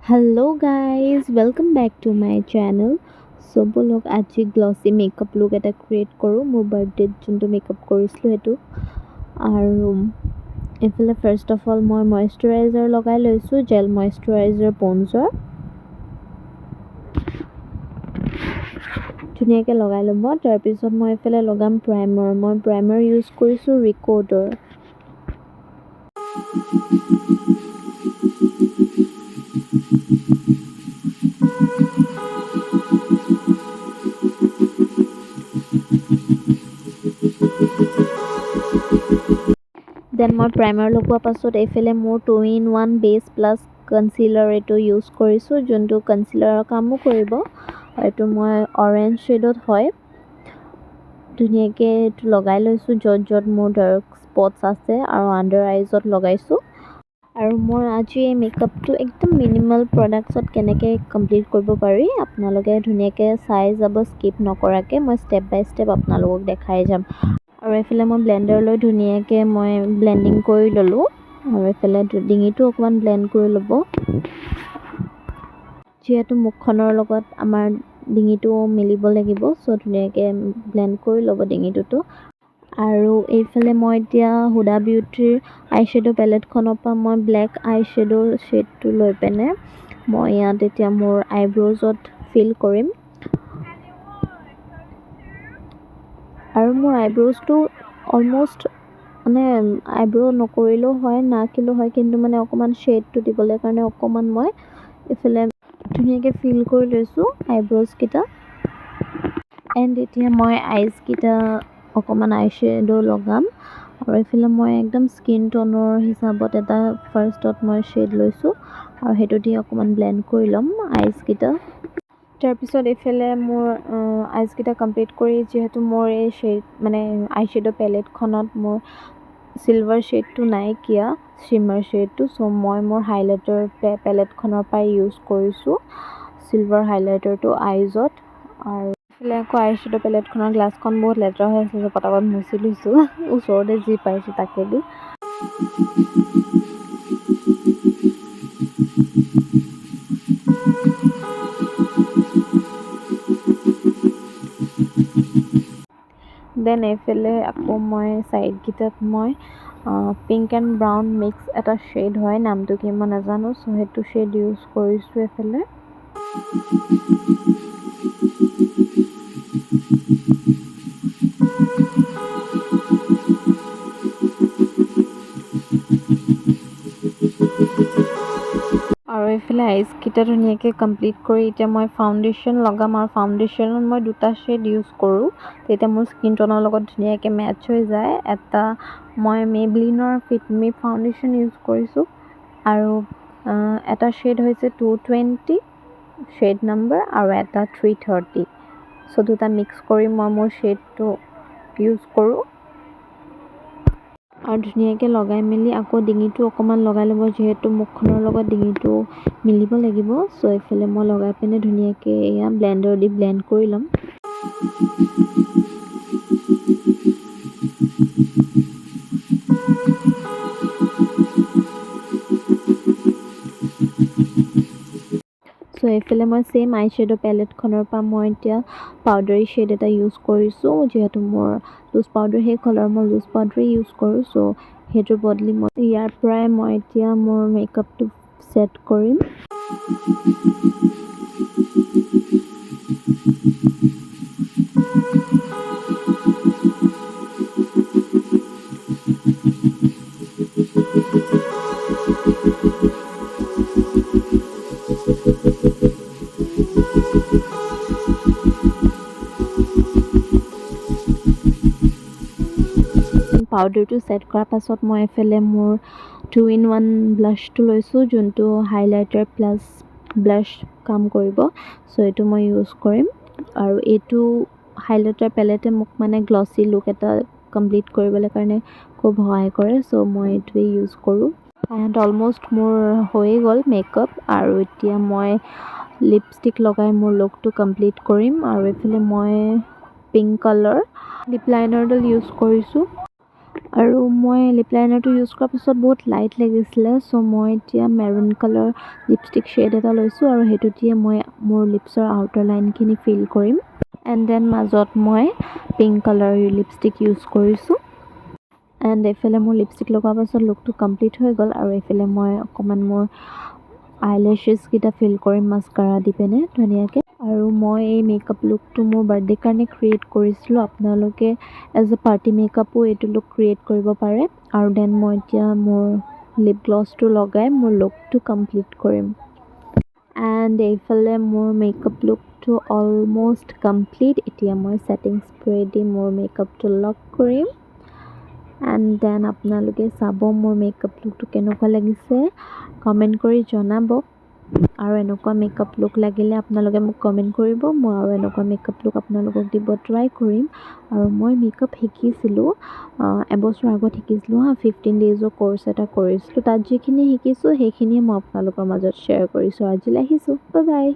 Hello guys welcome back to my channel so बोलक आज glossy makeup look এটা create কৰোঁ মোৰ বাৰ্থডেত যোনটো মেকআপ কৰিছিলোঁ সেইটো আৰু এইফালে ফাৰ্ষ্ট অফ অল মই মইশ্চাৰাইজাৰ লগাই লৈছোঁ জেল মইশ্চাৰাইজাৰ পণ্ডছৰ ধুনীয়াকৈ লগাই ল'ব তাৰপিছত মই এইফালে লগাম প্ৰাইমাৰ ইউজ কৰিছোঁ ৰিকোডৰ দেন মই প্ৰাইমাৰ লগোৱাৰ পাছত এইফালে মোৰ 2-in-1 বেছ প্লাছ কনচিলাৰ এইটো ইউজ কৰিছোঁ যোনটো কনচিলাৰৰ কামো কৰিব এইটো মই অৰেঞ্জ শ্বেডত হয় ধুনীয়াকৈ এইটো লগাই লৈছোঁ য'ত মোৰ ডাৰ্ক স্পটছ আছে আৰু আণ্ডাৰ আইজত লগাইছোঁ আৰু মোৰ আজি এই মেকআপটো একদম মিনিমাল প্ৰডাক্টছত কেনেকৈ কমপ্লিট কৰিব পাৰি আপোনালোকে ধুনীয়াকৈ চাই যাব স্কিপ নকৰাকৈ মই ষ্টেপ বাই ষ্টেপ আপোনালোকক দেখাই যাম আৰু এইফালে মই ব্লেণ্ডাৰ লৈ ধুনীয়াকৈ মই ব্লেণ্ডিং কৰি ল'লোঁ আৰু এইফালে ডিঙিটো অকণমান ব্লেণ্ড কৰি ল'ব যিহেতু মুখখনৰ লগত আমাৰ ডিঙিটো মিলিব লাগিব চ' ধুনীয়াকৈ ব্লেণ্ড কৰি ল'ব ডিঙিটোতো আৰু এইফালে মই এতিয়া হুডা বিউটিৰ আই শ্বেডো পেলেটখনৰ পৰা মই ব্লেক আই শ্বেডো শ্বেডটো লৈ পিনে মই ইয়াত এতিয়া মোৰ আইব্ৰ'জত ফিল কৰিম আৰু মোৰ আইব্ৰ'জটো অলমষ্ট মানে আইব্ৰ' নকৰিলেও হয় নাকিলেও হয় কিন্তু মানে অকণমান শ্বেডটো দিবলৈ কাৰণে অকণমান মই এইফালে ধুনীয়াকৈ ফিল কৰি লৈছোঁ আইব্ৰ'জকেইটা এণ্ড এতিয়া মই আইজকেইটা অকণমান আই শ্বেডো লগাম আৰু এইফালে মই একদম স্কিন টোনৰ হিচাপত এটা ফাৰ্ষ্টত মই শ্বেড লৈছোঁ আৰু সেইটো দি অকণমান ব্লেণ্ড কৰি ল'ম আইজকেইটা তাৰপিছত এইফালে মোৰ আইজকেইটা কমপ্লিট কৰি যিহেতু মোৰ এই শ্বেড মানে আই শ্বেডো পেলেটখনত মোৰ চিলভাৰ শ্বেডটো নাইকিয়া শ্বিমাৰ শ্বেডটো চ' মই মোৰ হাইলাইটাৰ পেলেটখনৰ পৰাই ইউজ কৰিছোঁ চিলভাৰ হাইলাইটাৰটো আইজত আৰু এইফালে আকৌ আই শ্বেডো পেলেটখনৰ গ্লাছখন বহুত লেতেৰা হৈ আছে পটাপট মুচি লৈছোঁ ওচৰতে যি পাইছোঁ তাকে দি দেন এইফালে আকৌ মই ছাইডকেইটাত মই পিংক এণ্ড ব্ৰাউন মিক্স এটা শ্বেড হয় নামটো কি মই নাজানো চ' সেইটো শ্বেড ইউজ কৰিছোঁ এইফালে আৰু এইফালে আইজকেইটা ধুনীয়াকৈ কমপ্লিট কৰি এতিয়া মই ফাউণ্ডেশ্যন লগাম আৰু ফাউণ্ডেশ্যনত মই দুটা শ্বেড ইউজ কৰোঁ তেতিয়া মোৰ স্কিন টোনৰ লগত ধুনীয়াকৈ মেটচ হৈ যায় এটা মই মেবলিনৰ ফিট মি ফাউণ্ডেশ্যন ইউজ কৰিছোঁ আৰু এটা শ্বেড হৈছে 220 শ্বেড নাম্বাৰ আৰু এটা 330 চ' দুটা মিক্স কৰি মই মোৰ শ্বেডটো ইউজ কৰোঁ আৰু ধুনীয়াকৈ লগাই মেলি আকৌ ডিঙিটো অকণমান লগাই ল'ব যিহেতু মুখখনৰ লগত ডিঙিটো মিলিব লাগিব চ' এইফালে মই লগাই পিনে ধুনীয়াকৈ এয়া ব্লেণ্ডাৰ দি ব্লেণ্ড কৰি ল'ম চ' এইফালে মই ছেইম আই শ্বেডো পেলেটখনৰ পৰা মই এতিয়া পাউডাৰী শ্বেড এটা ইউজ কৰিছোঁ যিহেতু মোৰ লুজ পাউডাৰ শেষ হ'ল আৰু মই লুজ পাউডাৰেই ইউজ কৰোঁ চ' সেইটোৰ বদলি মই ইয়াৰ পৰাই মই এতিয়া মোৰ মেকআপটো ছেট কৰিম পাউডাৰটো ছেট কৰাৰ পাছত মই এইফালে মোৰ 2-in-1 ব্লাছটো লৈছোঁ যোনটো হাইলাইটাৰ প্লাছ ব্লাছ কাম কৰিব চ' এইটো মই ইউজ কৰিম আৰু এইটো হাইলাইটাৰ পেলেটে মোক মানে গ্লছি লুক এটা কমপ্লিট কৰিবলৈ কাৰণে খুব সহায় কৰে চ' মই এইটোৱেই ইউজ কৰোঁ এণ্ড অলমষ্ট মোৰ হৈয়ে গ'ল মেকআপ আৰু এতিয়া মই লিপষ্টিক লগাই মোৰ লুকটো কমপ্লিট কৰিম আৰু এইফালে মই পিংক কালাৰ লিপ লাইনাৰডাল ইউজ কৰিছোঁ আৰু মই লিপ লাইনাৰটো ইউজ কৰাৰ পিছত বহুত লাইট লাগিছিলে, চ' মই এতিয়া মেৰুন কালাৰ লিপষ্টিক শ্বেড এটা লৈছোঁ আৰু সেইটো দিয়ে মই মোৰ লিপছৰ আউটাৰ লাইনখিনি ফিল কৰিম। এণ্ড দেন মাজত মই পিংক কালাৰ লিপষ্টিক ইউজ কৰিছোঁ। এণ্ড এইফালে মোৰ লিপষ্টিক লগোৱাৰ পাছত লুকটো কমপ্লিট হৈ গ'ল আৰু এইফালে মই অকণমান মোৰ আইলেছেছকেইটা ফিল কৰিম মাস্কাৰা দি পিনে ধুনীয়াকৈ। আৰু মই এই মেকআপ লুকটো মোৰ বাৰ্থডে কাৰণে ক্ৰিয়েট কৰিছিলোঁ। আপোনালোকে এজ এ পাৰ্টি মেকআপো এইটো লুক ক্ৰিয়েট কৰিব পাৰে। আৰু দেন মই এতিয়া মোৰ লিপ গ্লছটো লগাই মোৰ লুকটো কমপ্লিট কৰিম। এণ্ড এইফালে মোৰ মেকআপ লুকটো অলম'ষ্ট কমপ্লিট। এতিয়া মই ছেটিং স্প্ৰে দি মোৰ মেকআপটো লক কৰিম। এণ্ড দেন আপোনালোকে চাব মোৰ মেকআপ লুকটো কেনেকুৱা লাগিছে, কমেণ্ট কৰি জনাব। আৰু এনেকুৱা মেকআপ লুক লাগিলে আপোনালোকে মোক কমেণ্ট কৰিব, মই আৰু এনেকুৱা মেকআপ লুক আপোনালোকক দিব ট্ৰাই কৰিম। আৰু মই মেকআপ শিকিছিলোঁ এবছৰ আগত শিকিছিলোঁ 15 ডেইজৰ ক'ৰ্চ এটা কৰিছিলোঁ। তাত যিখিনি শিকিছোঁ সেইখিনিয়ে মই আপোনালোকৰ মাজত শ্বেয়াৰ কৰিছোঁ। আজিলৈ আহিছোঁ, বাই বাই।